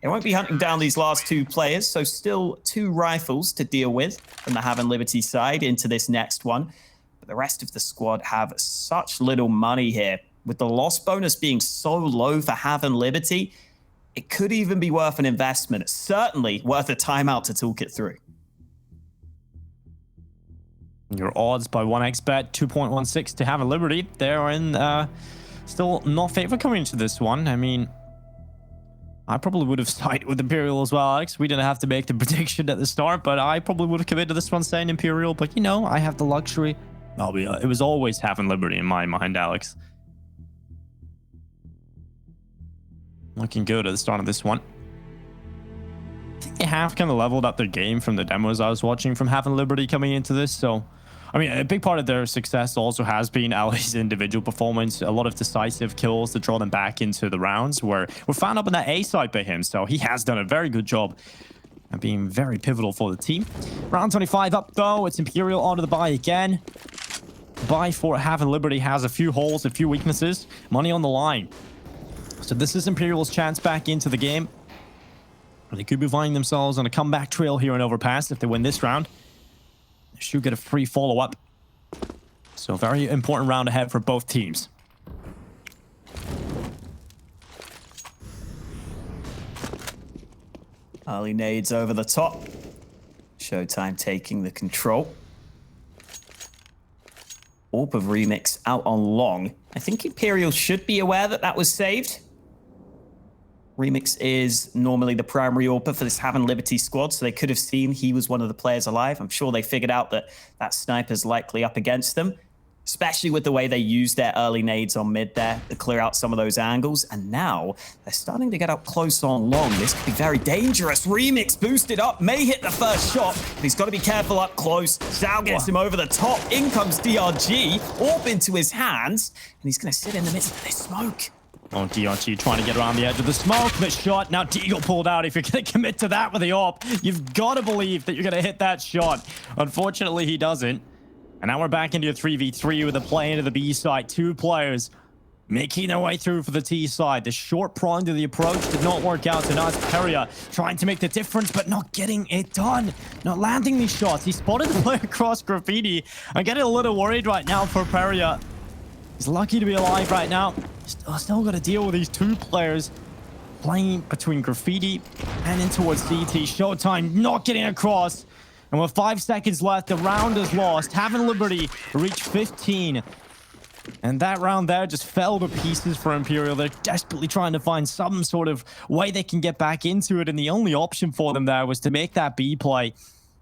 They won't be hunting down these last 2 players, so still 2 rifles to deal with from the Havan Liberty side into this next one. But the rest of the squad have such little money here. With the loss bonus being so low for Havan Liberty, it could even be worth an investment. It's certainly worth a timeout to talk it through. Your odds by 1xbet, 2.16 to Havan Liberty. They're in still not favor coming into this one. I mean, I probably would have sided with Imperial as well, Alex. We didn't have to make the prediction at the start, but I probably would have committed to this one saying Imperial. But, you know, I have the luxury. It was always Havan Liberty in my mind, Alex. Looking good at the start of this one. I think they have kind of leveled up their game from the demos I was watching from Havan Liberty coming into this. So, I mean, a big part of their success also has been Ali's individual performance. A lot of decisive kills to draw them back into the rounds where we're found up on that A side by him. So he has done a very good job of being very pivotal for the team. Round 25 up, though. It's Imperial onto the buy again. Buy for Havan Liberty has a few holes, a few weaknesses. Money on the line. So this is Imperial's chance back into the game. They could be finding themselves on a comeback trail here in Overpass if they win this round. They should get a free follow-up. So very important round ahead for both teams. Ali nades over the top. Showtime taking the control. Orb of Remix out on long. I think Imperial should be aware that that was saved. Remix is normally the primary AWPer for this Havan Liberty squad, so they could have seen he was one of the players alive. I'm sure they figured out that that sniper's likely up against them, especially with the way they used their early nades on mid there to clear out some of those angles. And now they're starting to get up close on long. This could be very dangerous. Remix boosted up, may hit the first shot, but he's got to be careful up close. Zhao gets him over the top. In comes DRG, AWP into his hands, and he's going to sit in the midst of this smoke. Oh, DRG trying to get around the edge of the smoke. Missed shot. Now Deagle pulled out. If you're going to commit to that with the AWP, you've got to believe that you're going to hit that shot. Unfortunately, he doesn't. And now we're back into a 3v3 with a play into the B side. 2 players making their way through for the T side. The short prong to the approach did not work out. So now it's Peria trying to make the difference, but not getting it done. Not landing these shots. He spotted the play across Graffiti. I'm getting a little worried right now for Peria. He's lucky to be alive right now. Still got to deal with these 2 players playing between Graffiti and in towards CT. Showtime not getting across. And with 5 seconds left, the round is lost. Havan Liberty reached 15. And that round there just fell to pieces for Imperial. They're desperately trying to find some sort of way they can get back into it. And the only option for them there was to make that B play.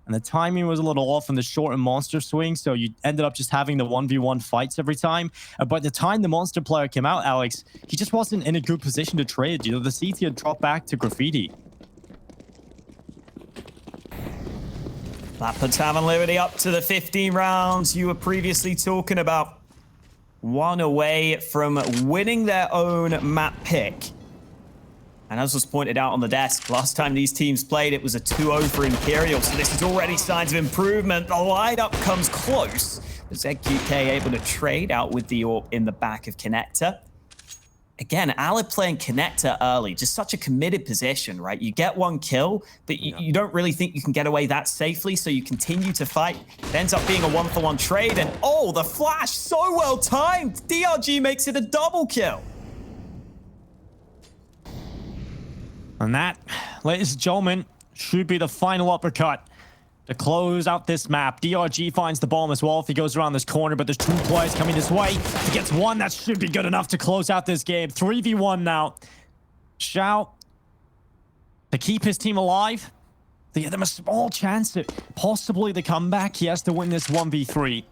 And the timing was a little off on the short and monster swing. So you ended up just having the 1v1 fights every time. By the time the monster player came out, Alex, he just wasn't in a good position to trade. You know, the CT had dropped back to Graffiti. That puts Havan Liberty up to the 15 rounds you were previously talking about. 1 away from winning their own map pick. And as was pointed out on the desk, last time these teams played, it was a 2-0 for Imperial. So this is already signs of improvement. The light-up comes close. But ZQK able to trade out with the AWP in the back of Connector. Again, Alid playing Connector early, just such a committed position, right? You get 1 kill, but you don't really think you can get away that safely, so you continue to fight. It ends up being a 1-for-1 trade, and oh, the flash, so well timed! DRG makes it a double kill. And that, ladies and gentlemen, should be the final uppercut to close out this map. DRG finds the bomb as well if he goes around this corner, but there's 2 players coming this way. If he gets 1, that should be good enough to close out this game. 3v1 now. Xiao, to keep his team alive, to give them a small chance at possibly the comeback, he has to win this 1v3.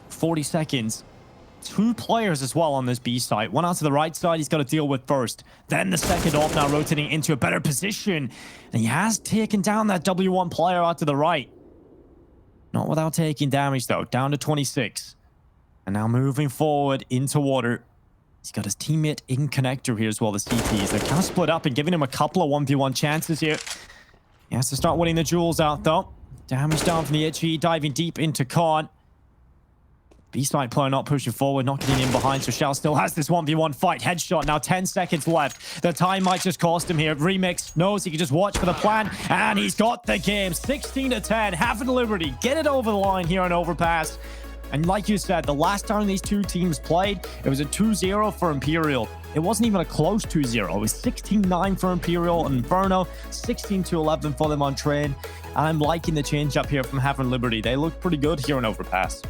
40 seconds. 2 players as well on this B side. 1 out to the right side he's got to deal with first. Then the second off, now rotating into a better position. And he has taken down that W1 player out to the right. Not without taking damage though. Down to 26. And now moving forward into water. He's got his teammate in connector here as well, the CTs. They're kind of split up and giving him a couple of 1v1 chances here. He has to start winning the jewels out though. Damage down from the Itchy, diving deep into Khan. B-side player not pushing forward, not getting in behind, so Shell still has this 1v1 fight. Headshot, now 10 seconds left. The time might just cost him here. Remix knows he can just watch for the plan, and he's got the game. 16-10, Havan Liberty get it over the line here on Overpass. And like you said, the last time these 2 teams played, it was a 2-0 for Imperial. It wasn't even a close 2-0. It was 16-9 for Imperial and Inferno, 16-11 for them on Train. And I'm liking the change up here from Havan Liberty. They look pretty good here on Overpass.